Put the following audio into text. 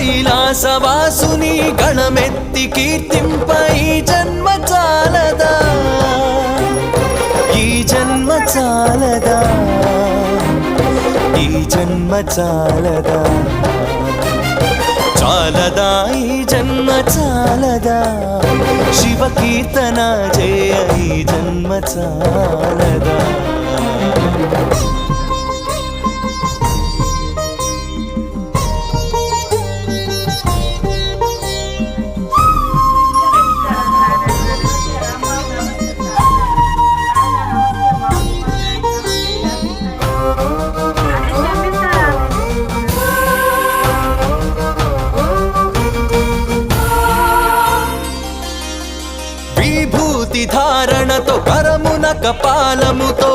కైలాసవాసుని గణమెత్తి కీర్తింప ఈ జన్మ చాలదా, ఈ జన్మ చాలదా, ఈ జన్మ చాలదా, చాలదా ఈ జన్మ చాలదా, శివ కీర్తన జయ ఈ జన్మ చాలదా. విభూతి ధారణతో కరమున కపాలముతో